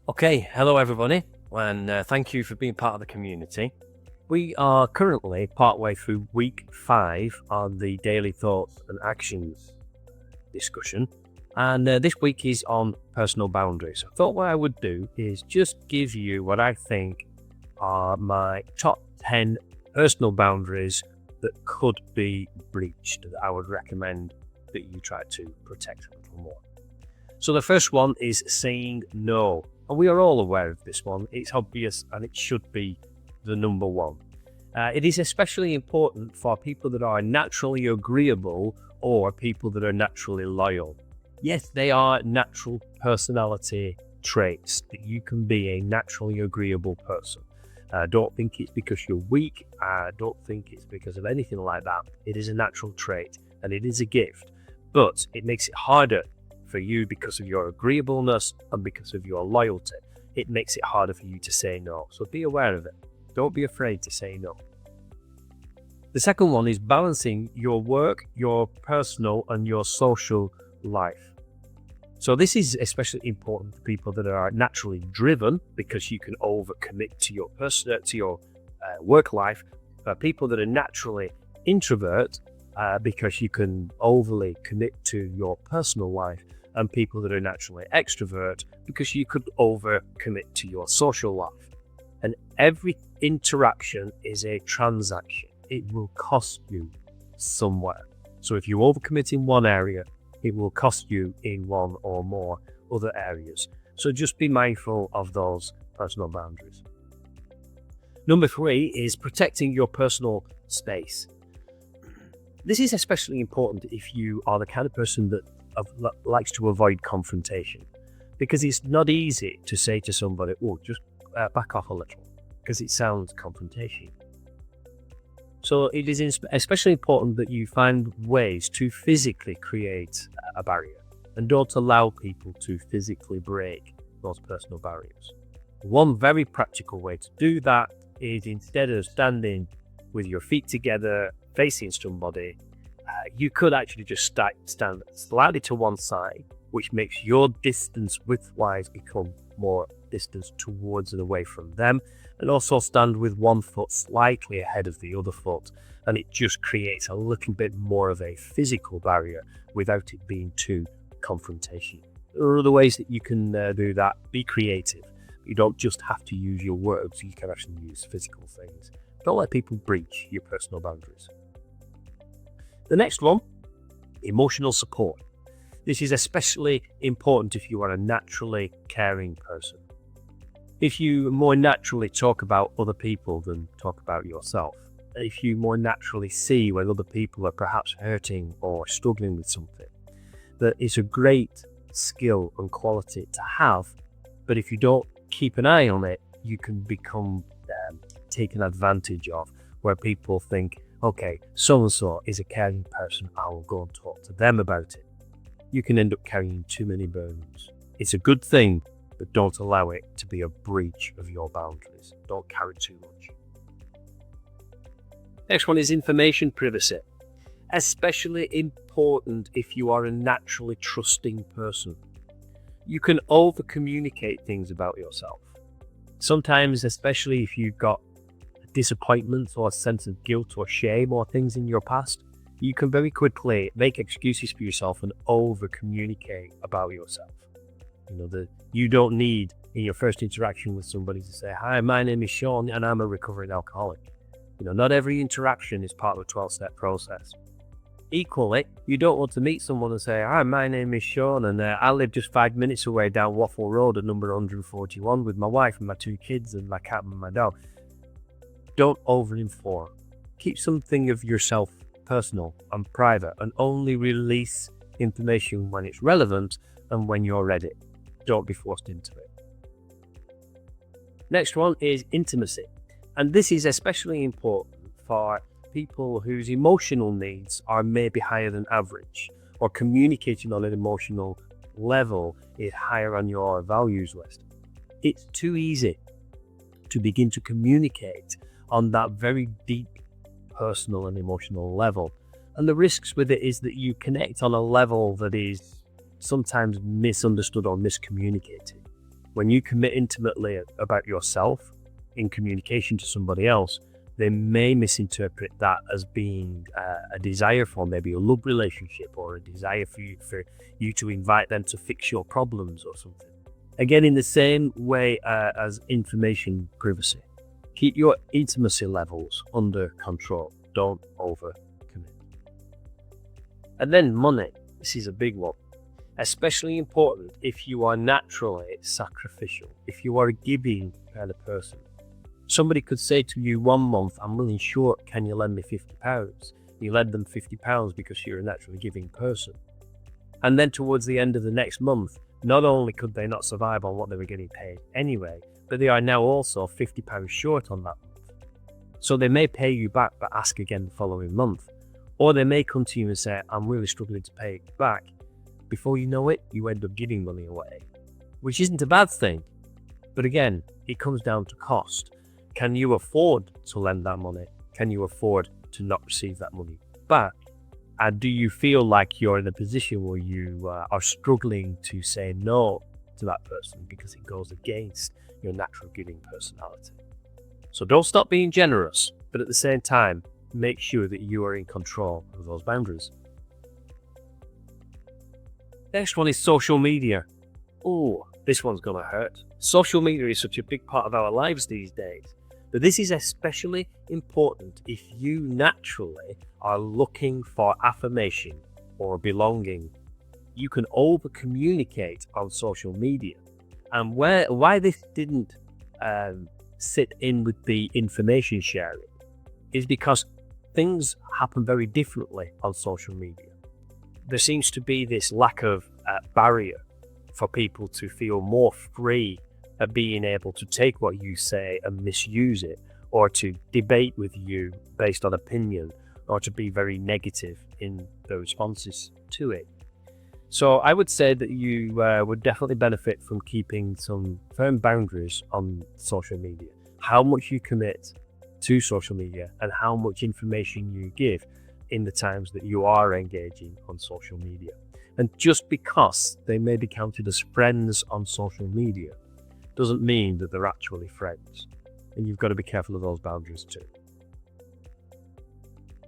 Okay, hello everybody, and thank you for being part of the community. We are currently partway through week 5 on the daily thoughts and actions discussion, and this week is on personal boundaries. I thought what I would do is just give you what I think are my top 10 personal boundaries that could be breached, that I would recommend that you try to protect a little more. So the first one is saying no. And we are all aware of this one. It's obvious and it should be the number one. It is especially important for people that are naturally agreeable or people that are naturally loyal. Yes, they are natural personality traits that you can be a naturally agreeable person. Don't think it's because you're weak. Don't think it's because of anything like that. It is a natural trait and it is a gift, but it makes it harder for you because of your agreeableness and because of your loyalty. It makes it harder for you to say no. So be aware of it. Don't be afraid to say no. The second one is balancing your work, your personal and your social life. So this is especially important for people that are naturally driven because you can overcommit to your work life. People that are naturally introvert because you can overly commit to your personal life, and people that are naturally extrovert because you could overcommit to your social life. And every interaction is a transaction. It will cost you somewhere. So if you overcommit in one area, it will cost you in one or more other areas. So just be mindful of those personal boundaries. Number 3 is protecting your personal space. This is especially important if you are the kind of person that likes to avoid confrontation, because it's not easy to say to somebody, oh, just back off a little, because it sounds confrontation. So it is especially important that you find ways to physically create a barrier and don't allow people to physically break those personal barriers. One very practical way to do that is, instead of standing with your feet together facing somebody, you could actually just stand slightly to one side, which makes your distance width-wise become more distance towards and away from them, and also stand with one foot slightly ahead of the other foot, and it just creates a little bit more of a physical barrier without it being too confrontational. There are other ways that you can do that. Be creative. You don't just have to use your words, you can actually use physical things. Don't let people breach your personal boundaries. The next one, emotional support. This is especially important if you are a naturally caring person. If you more naturally talk about other people than talk about yourself, if you more naturally see when other people are perhaps hurting or struggling with something, that is a great skill and quality to have, but if you don't keep an eye on it, you can become taken advantage of, where people think, okay, so-and-so is a caring person, I will go and talk to them about it. You can end up carrying too many burdens. It's a good thing, but don't allow it to be a breach of your boundaries. Don't carry too much. Next one is information privacy. Especially important if you are a naturally trusting person. You can over-communicate things about yourself. Sometimes, especially if you've got disappointments or a sense of guilt or shame or things in your past, you can very quickly make excuses for yourself and over communicate about yourself. You don't need, in your first interaction with somebody, to say, hi, my name is Sean and I'm a recovering alcoholic. Not every interaction is part of a 12-step process. Equally, you don't want to meet someone and say, hi, my name is Sean and I live just 5 minutes away down Waffle Road at number 141 with my wife and my 2 kids and my cat and my dog. Don't over-inform. Keep something of yourself personal and private, and only release information when it's relevant and when you're ready. Don't be forced into it. Next one is intimacy. And this is especially important for people whose emotional needs are maybe higher than average, or communicating on an emotional level is higher on your values list. It's too easy to begin to communicate on that very deep personal and emotional level. And the risks with it is that you connect on a level that is sometimes misunderstood or miscommunicated. When you commit intimately about yourself in communication to somebody else, they may misinterpret that as being a desire for maybe a love relationship, or a desire for you to invite them to fix your problems or something. Again, in the same way as information privacy, keep your intimacy levels under control. Don't overcommit. And then money. This is a big one. Especially important if you are naturally sacrificial, if you are a giving kind of person. Somebody could say to you one month, I'm really short, can you lend me £50? You lend them £50 because you're a naturally giving person. And then towards the end of the next month, not only could they not survive on what they were getting paid anyway, but they are now also £50 short on that month. So they may pay you back but ask again the following month. Or they may come to you and say, I'm really struggling to pay it back. Before you know it, you end up giving money away, which isn't a bad thing. But again, it comes down to cost. Can you afford to lend that money? Can you afford to not receive that money back? And do you feel like you're in a position where you are struggling to say no to that person because it goes against your natural giving personality? So don't stop being generous, but at the same time, make sure that you are in control of those boundaries. Next one is social media. Oh, this one's gonna hurt. Social media is such a big part of our lives these days, but this is especially important if you naturally are looking for affirmation or belonging. You can over-communicate on social media. And why this didn't sit in with the information sharing is because things happen very differently on social media. There seems to be this lack of barrier for people to feel more free at being able to take what you say and misuse it, or to debate with you based on opinion, or to be very negative in the responses to it. So I would say that you would definitely benefit from keeping some firm boundaries on social media. How much you commit to social media and how much information you give in the times that you are engaging on social media. And just because they may be counted as friends on social media doesn't mean that they're actually friends. And you've got to be careful of those boundaries too.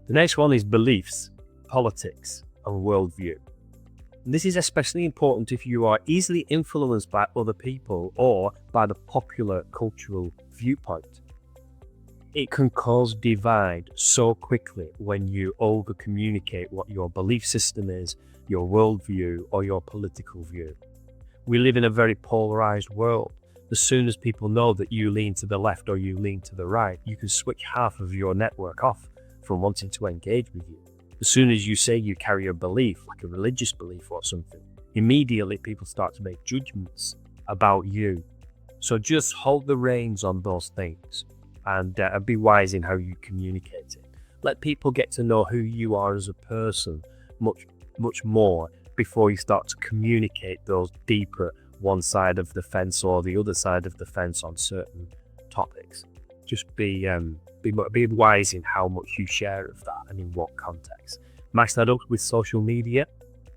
The next one is beliefs, politics, and worldview. And this is especially important if you are easily influenced by other people or by the popular cultural viewpoint. It can cause divide so quickly when you over-communicate what your belief system is, your worldview, or your political view. We live in a very polarized world. As soon as people know that you lean to the left or you lean to the right, you can switch half of your network off from wanting to engage with you. As soon as you say you carry a belief, like a religious belief or something, immediately people start to make judgments about you. So just hold the reins on those things and be wise in how you communicate it. Let people get to know who you are as a person much more before you start to communicate those deeper one side of the fence or the other side of the fence on certain topics. Just be wise in how much you share of that and in what context. Match that up with social media.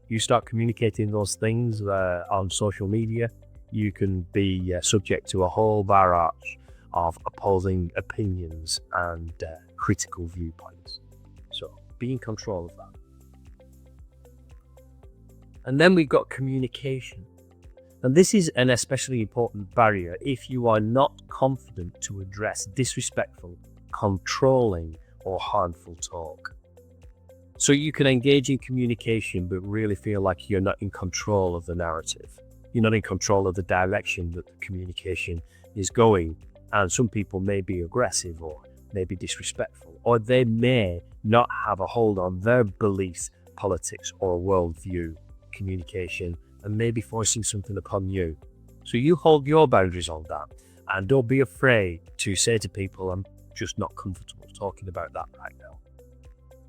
You start communicating those things on social media, you can be subject to a whole barrage of opposing opinions and critical viewpoints. So be in control of that. And then we've got communication. And this is an especially important barrier if you are not confident to address disrespectful, controlling, or harmful talk. So you can engage in communication but really feel like you're not in control of the narrative. You're not in control of the direction that the communication is going. And some people may be aggressive or may be disrespectful, or they may not have a hold on their beliefs, politics, or worldview communication, and maybe forcing something upon you. So you hold your boundaries on that, and don't be afraid to say to people, I'm just not comfortable talking about that right now.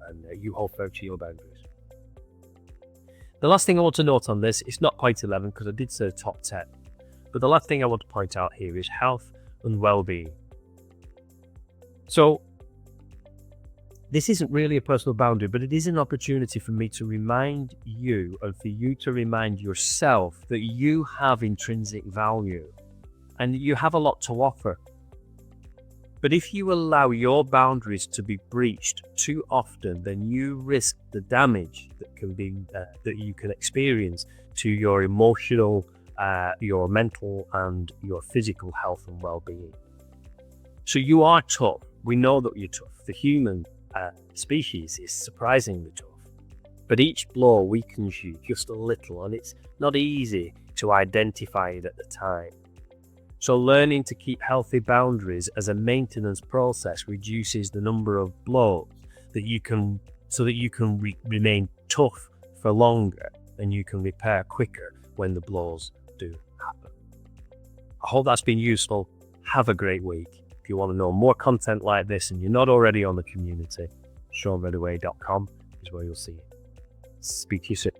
And you hold firm to your boundaries. The last thing I want to note on this, it's not point 11 because I did say top 10, but the last thing I want to point out here is health and well-being. So this isn't really a personal boundary, but it is an opportunity for me to remind you and for you to remind yourself that you have intrinsic value. and you have a lot to offer. But if you allow your boundaries to be breached too often, then you risk the damage that you can experience to your emotional, your mental, and your physical health and well-being. So you are tough. We know that you're tough. The human species is surprisingly tough. But each blow weakens you just a little, and it's not easy to identify it at the time. So learning to keep healthy boundaries as a maintenance process reduces the number of blows that you can, so that you can remain tough for longer, and you can repair quicker when the blows do happen. I hope that's been useful. Have a great week. If you want to know more content like this and you're not already on the community, SeanRedaway.com is where you'll see it. Speak to you soon.